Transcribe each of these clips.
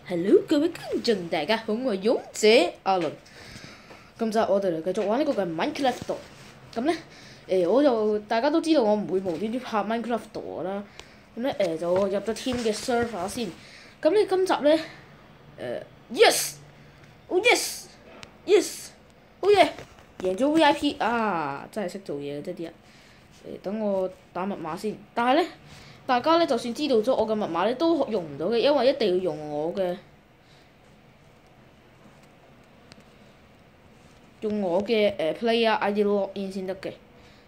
Hello，各位觀眾，大家好，我係勇者阿倫。今集我哋嚟繼續玩呢個嘅 Minecraft。咁咧，我就大家都知道我唔會無端端拍 Minecraft 啦。咁咧，就入咗 team 嘅 server 先。咁咧，今集咧，yes，oh yes，yes，oh yeah，贏咗 VIP 啊！真係識做嘢嘅啫啲人。等我打密碼先。但係咧。大家咧就算知道咗我嘅密碼咧，都用唔到嘅，因為一定要用我嘅player ID login 先得嘅。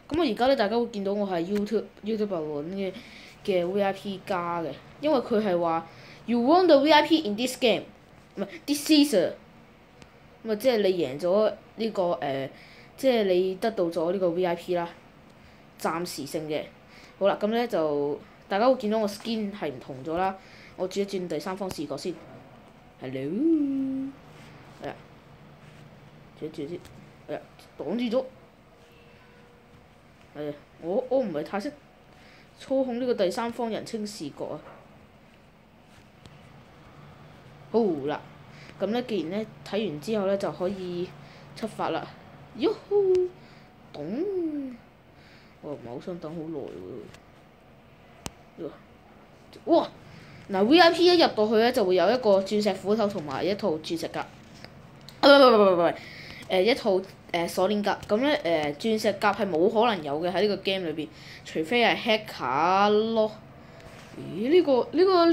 咁我而家咧，大家會見到我係 YouTube 揾嘅 VIP 加嘅，因為佢係話 You won the VIP in this game， 唔係 this season。咁啊，即係你贏咗呢個即係你得到咗呢個 VIP 啦，暫時性嘅。好啦，咁咧就。大家會見到我 skin 係唔同咗啦，我轉一轉第三方視角先。Hello，係啊，轉一轉先，係啊，擋住咗。係啊，我唔係太識操控呢個第三方人稱視角啊。好啦，咁咧既然咧睇完之後咧就可以出發啦。喲呼，咚！我唔係好想等好耐喎。哇！嗱 VIP 一入到去咧，就會有一個鑽石斧頭同埋一套鑽石甲。一套鎖鏈甲。咁咧鑽石甲係冇可能有嘅喺呢個 game 裏邊，除非係 hacker 咯。咦？呢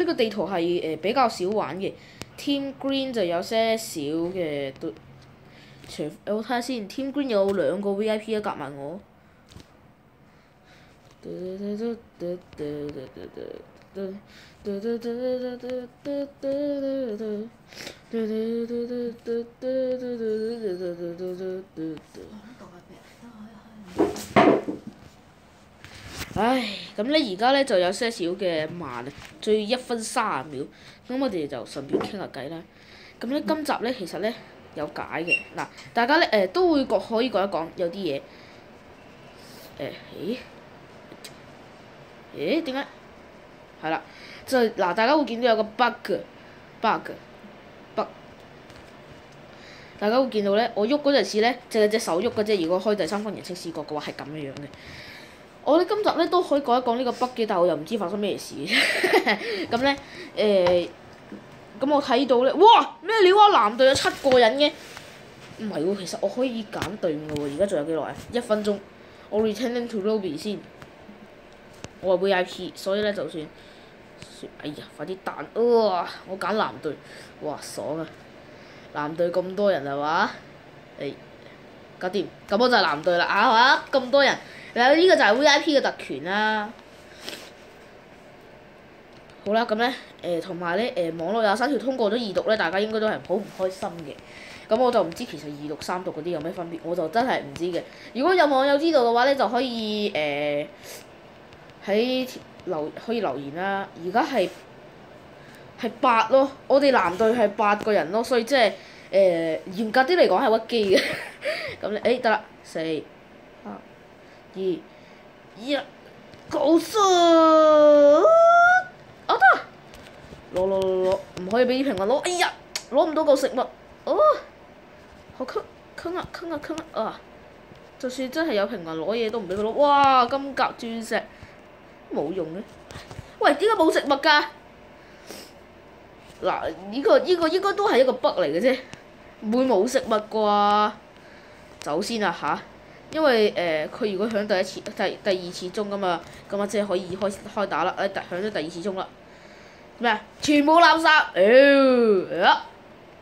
個地圖係比較少玩嘅。Team Green 就有些少嘅都。我睇下先 ，Team Green 有2個 VIP 啊，夾埋我。唉，咁咧而家咧就有些少嘅慢，最1分30秒，咁我哋就順便傾下偈啦。咁咧今集咧其實咧有解嘅，嗱大家咧都會可以講一講有啲嘢。咦？點解？係啦，就嗱，大家會見到有個 bug。大家會見到咧，我喐嗰陣時咧，淨係隻手喐嘅啫。如果開第三方人稱視角嘅話，係咁樣嘅。我哋今集咧都可以講一講呢個 bug 嘅，但我又唔知發生咩事。咁咧咁我睇到咧，哇！咩料啊？藍隊有7個人嘅。唔係喎，其實我可以揀隊伍嘅喎。而家仲有幾耐啊？1分鐘。我 return to lobby 先。我係 VIP，所以咧就算，哎呀，快啲彈！我揀藍隊，哇爽啊！藍隊咁多人係嘛？搞掂，咁我就係藍隊啦係嘛？咁多人，呢個就係 VIP 嘅特權啦。好啦，咁咧同埋咧網絡23條通過咗2讀咧，大家應該都係好唔開心嘅。咁我就唔知其實2讀3讀嗰啲有咩分別，我就真係唔知嘅。如果有網友知道嘅話咧，就可以可以留言啦。而家係8咯，我哋藍隊係8個人咯，所以即係嚴格啲嚟講係屈機嘅。咁你得啦，4、3、2、1，搞數！我得，攞，唔可以俾啲平民攞。哎呀，攞唔到嚿食物，好坑啊！就算真係有平民攞嘢都唔俾佢攞。哇！金甲鑽石冇用嘅。喂，點解冇食物㗎？嗱，呢個應該都係一個 bug 嚟嘅啫，唔會冇食物啩？走先啦吓，因為佢如果響第2次鐘㗎嘛，咁啊即係可以開打啦。響咗第2次鐘啦。咩啊？全部垃圾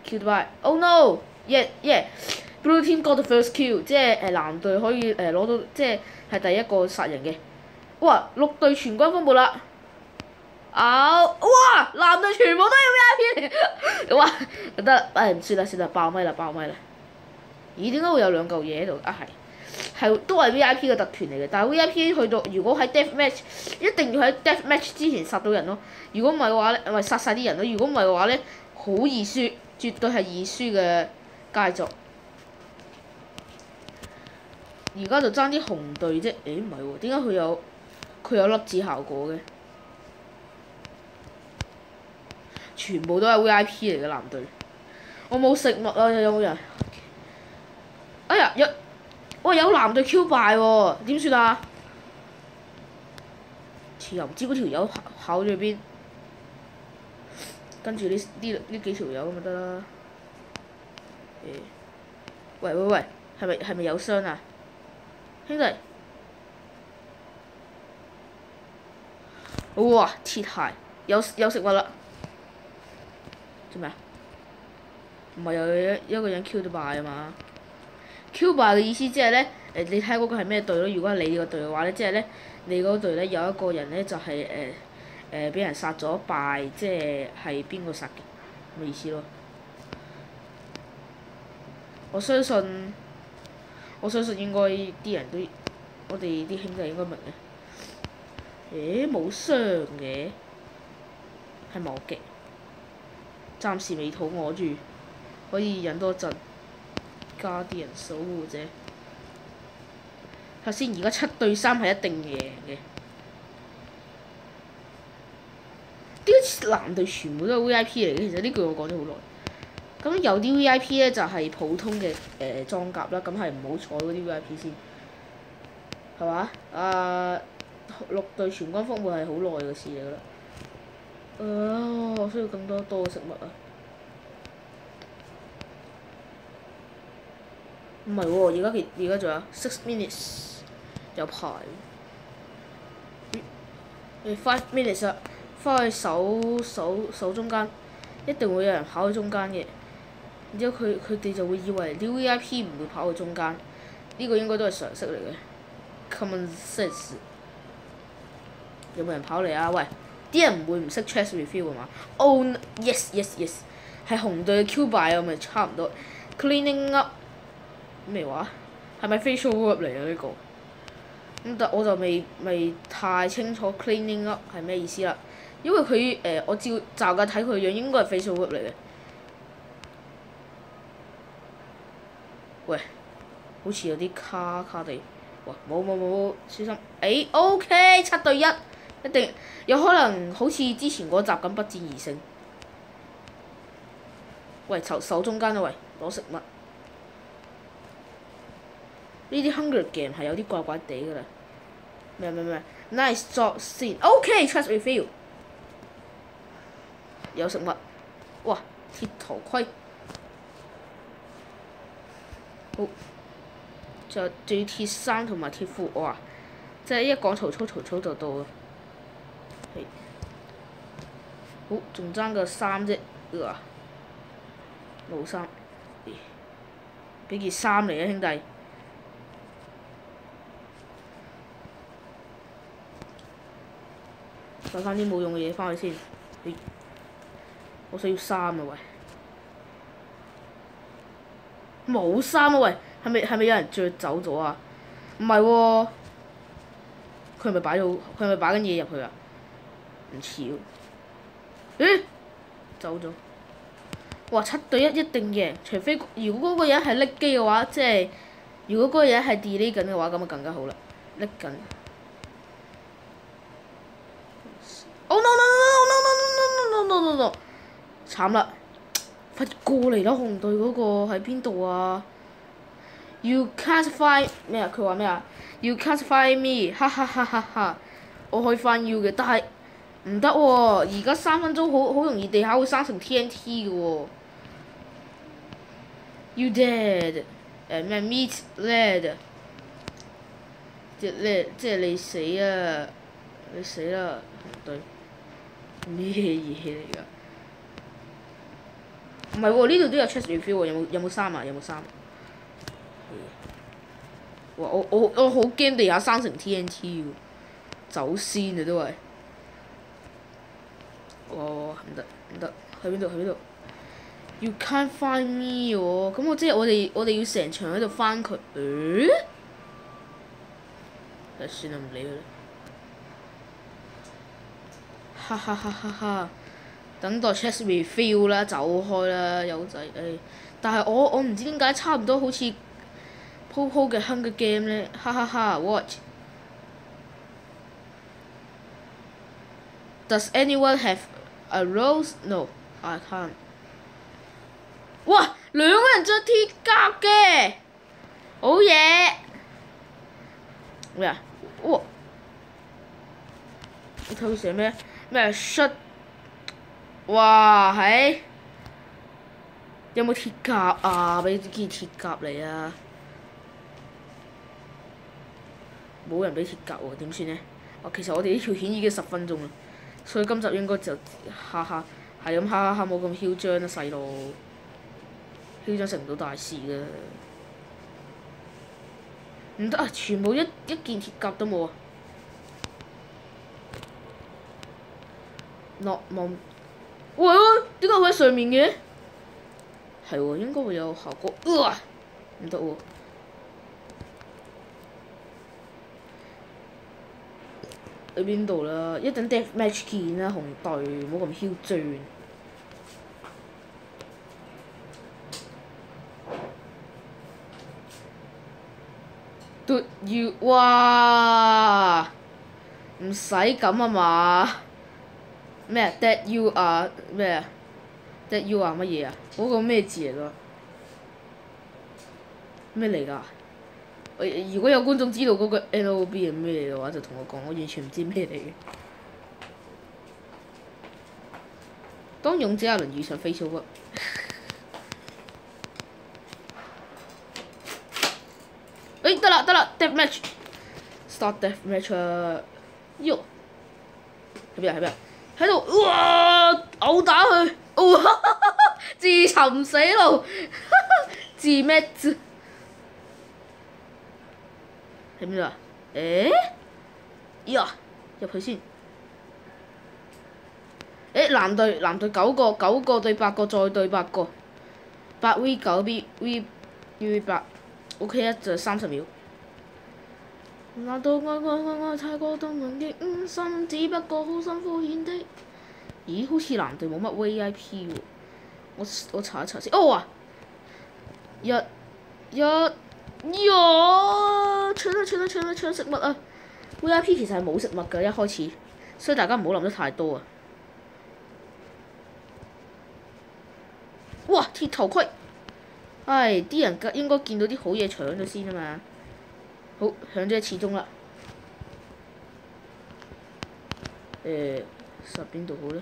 ！killed by。Oh no！Blue team got the first kill， 即係藍隊可以攞到，即係第一個殺人嘅。哇！6隊全軍覆沒啦！哇！藍隊全部都係 VIP 哇！得啦，算啦，爆咪啦！咦？點解會有2嚿嘢喺度？係都係 VIP 嘅特權嚟嘅，但係 VIP 去到如果喺 death match 一定要喺 death match 之前殺到人咯。如果唔係嘅話咧，咪殺晒啲人咯。如果唔係嘅話咧，好易輸，絕對係易輸嘅佳作。而家就爭啲紅隊啫。唔係喎，點解佢有粒子效果嘅？全部都係 VIP 嚟嘅藍隊。我冇食物啊！有冇人？哎呀，有藍隊 Q 敗喎，點算啊？又唔知嗰條友跑咗去邊，跟住呢幾條友咁就得啦。喂，係咪有傷啊？兄弟！哇！鐵鞋有食物啦！做咩啊？唔係有一個人 Q 到敗啊嘛？Q 敗嘅意思即係咧，你睇嗰個係咩隊咯？如果係你個隊嘅話咧，即係咧，你嗰隊咧有一個人咧就係俾人殺咗敗，即係邊個殺嘅咁嘅意思咯。我相信應該啲人都，我哋啲兄弟應該明嘅。冇傷嘅，係冇嘅。暫時未肚餓住，可以忍多陣，加啲人守護啫。頭先而家7對3係一定贏嘅。點解藍隊全部都係 VIP 嚟嘅？其實呢句我講咗好耐。咁有啲 VIP 咧就係普通嘅裝甲啦，咁係唔好彩嗰啲 VIP 先，係嘛？6隊全軍覆沒係好耐嘅事嚟㗎啦。我需要更多嘅食物啊！唔係喎，而家仲有6 minutes， 有排。5 minutes 啦，翻去守中間，一定會有人跑去中間嘅。然之後佢哋就會以為啲 VIP 唔會跑去中間，呢個應該都係常識嚟嘅 ，common sense。有冇人跑嚟啊？喂！啲人唔會唔識 chest refill 㗎嘛 ？Oh yes，係紅隊嘅 Q 敗啊，咪差唔多。Cleaning up 咩話？係咪 facial verb 嚟啊？呢個咁但我就未太清楚 cleaning up 係咩意思啦，因為佢我照架睇佢個樣應該係 facial verb 嚟嘅。喂，好似有啲卡地。哇！冇，小心。OK， 7對1，一定有可能好似之前嗰集咁不戰而勝。喂，守中間啊！喂，攞食物。呢啲 Hunger Game 係有啲怪怪地㗎啦。咩 ？Nice job 先。OK，trust refill。有食物。哇！鐵頭盔。好。仲要鐵衫同埋鐵褲，哇！即係一講曹操就到啦。係。好，仲爭個衫啫，冇衫。俾件衫嚟啊，兄弟！帶翻啲冇用嘅嘢翻去先。我需要衫啊喂！冇衫啊喂！係咪有人着走咗啊？唔係喎，佢係咪擺緊嘢入去啊？唔似喎。咦？走咗。哇！7對1一定贏，除非如果嗰個人係拎機嘅話，即係如果嗰個人係 delay 緊嘅話，咁就更加好啦。拎緊。Oh no！慘啦！快啲過嚟啦！紅隊嗰個喺邊度啊？ You can't find 咩啊？佢話咩啊 ？You can't find me， 哈哈哈哈哈！我可以翻 You 嘅，但係唔得喎！而家3分鐘好容易地下會生成 TNT 嘅喎。You dead， 咩 meat lead， 即係你死啊！你死啦，紅隊。咩嘢嚟㗎？唔係喎，呢度都有 chest refill 喎，有冇衫啊？有冇衫？哇！我好驚地下生成 TNT 喎，走先啊都係。唔得，去邊度 ？You can't find me 喎，咁即係我哋要成場喺度翻佢。算啦，唔理佢啦。哈哈哈哈哈！等待 chest refill 啦，走開啦，友仔。但係我唔知點解差唔多好似鋪嘅 Hunger Game 咧，哈哈哈 ！What？ Does anyone have a rose? No. 啊，睇下。哇！兩個人着鐵甲嘅，好嘢！咩啊？哇！你睇佢寫咩？咩 shut？ 哇！係有冇鐵甲啊？俾件鐵甲嚟啊！冇人俾鐵甲喎，點算呢？其實我哋呢條片已經10分鐘啦，所以今集應該就係咁冇咁囂張啦，細路。囂張成唔到大事㗎。唔得啊！全部一件鐵甲都冇啊！落望，喂！點解會喺上面嘅？係喎，應該會有效果。唔得喎！去邊度啦？一陣 death match 見啦，紅隊，唔好咁囂張。嘟要哇！唔使咁啊嘛？咩啊 ？That you are 咩啊 ？That you are 乜嘢啊？嗰個咩字嚟㗎？咩嚟㗎？如果有觀眾知道嗰個 LOB 係咩嘅話，就同我講，我完全唔知咩嚟嘅。當勇者阿倫遇上 Facebook。得啦 ，death match，start death match 啊！喐，喺邊？喺度，哇！毆打佢，哇！自尋死路，自咩字？喺邊度啊？呀，入去先。藍隊9個對8個，再對8個，8v9 V8。OK 啊，就30秒。難道愛太過動人嘅心，只不過好心敷衍的？咦，好似藍隊冇乜 VIP 喎。我查一查先。哦啊！搶食物啊 ！VIP 其實係冇食物㗎，一開始，所以大家唔好諗得太多啊。哇！鐵頭盔。唉，啲人應該見到啲好嘢搶咗先啊嘛。好，響咗一次鐘啦。實邊度好呢？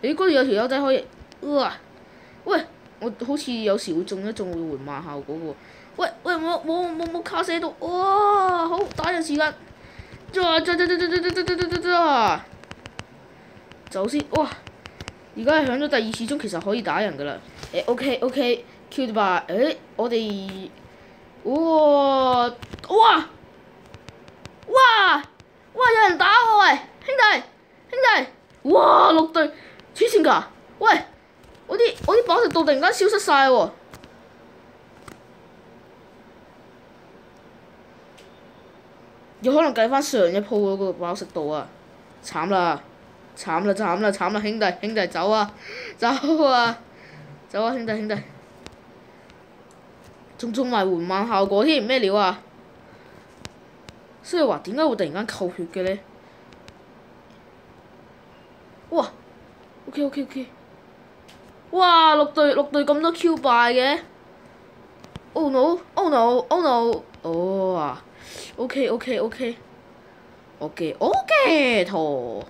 嗰度有條友仔可以，喂！我好似有時會中會緩慢效果喎。喂！冇卡死到，哇！好，打人時間。走先，哇！而家係響咗第2次鐘，其實可以打人㗎啦。OK。Q 吧，我哋，哇！有人打我喂，兄弟，哇！6隊，黐線㗎，喂！我啲飽食度突然間消失晒喎，有可能計翻上一鋪嗰個飽食度啊，慘啦，兄弟走啊，兄弟！仲中埋緩慢效果添，咩料啊？所以話點解會突然間扣血嘅呢？哇 ！OK。哇！6隊咁多 Q 敗嘅 ！Oh no！ 哦啊 ！OK，我嘅圖。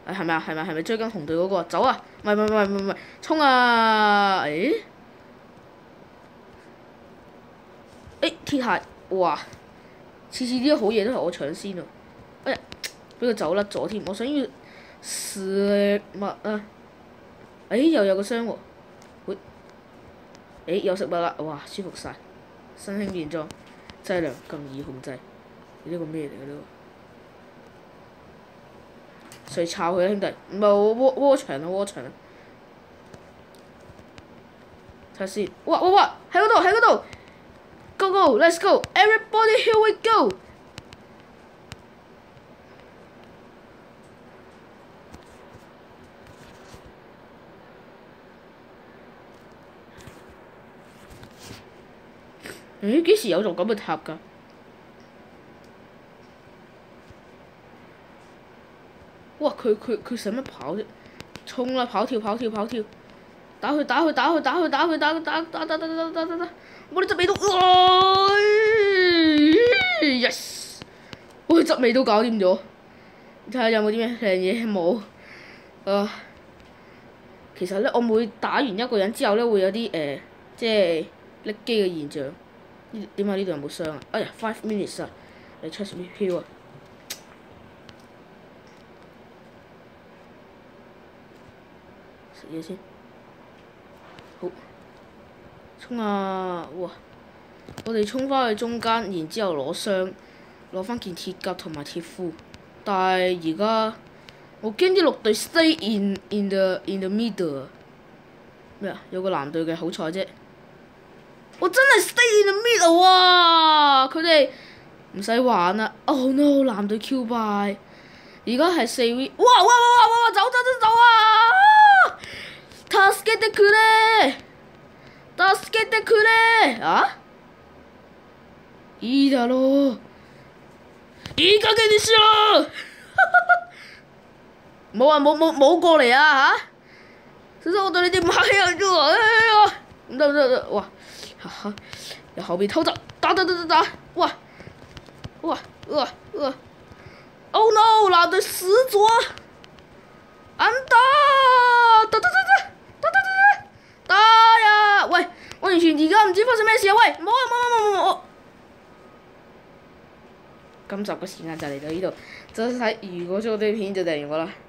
係咪追緊紅隊嗰個？走啊！唔係，衝啊！鐵鞋，哇！次啲好嘢都係我搶先喎。哎呀，俾佢走甩咗添。我想要食物啊！又有個箱喎。有食物啦！哇，舒服晒。新興現裝，劑量咁易控制。呢個咩嚟嘅呢個？誰抄佢啊，兄弟？唔係窩牆啊！睇下先。哇！喺嗰度 ！Go! Let's go! Everybody, here we go! 幾時有座咁嘅塔㗎？哇！佢使乜跑啫？衝啦！跑跳！打佢！我哋執尾刀，yes！ 我哋執尾刀搞掂咗。睇下有冇啲咩靚嘢冇？其實咧，我每打完一個人之後咧，會有啲即係甩機嘅現象。點解呢度有冇傷啊？哎呀 ，5 minutes 啊！你出 CPU 啊！食嘢先。好。衝啊！哇！我哋衝翻去中間，然之後攞箱，攞翻件鐵甲同埋鐵褲。但係而家我驚啲綠隊 stay in the middle 咩啊？有個藍隊嘅好彩啫。我真係 stay in the middle 啊！佢哋唔使玩啦。Oh no！藍隊 Q 敗。而家係4V。哇！走啊！助けてくれ！啊？いいだろう。いい加減にしろ！冇過嚟啊嚇！小心我對你哋唔客氣啊！唔得！哇！由後邊偷襲，打！哇！Oh no！藍隊死咗！安打！打呀！喂！我完全而家唔知發生咩事啊！喂！冇！今集嘅時間就嚟到呢度，再睇如果中意我啲片就訂閱我啦〜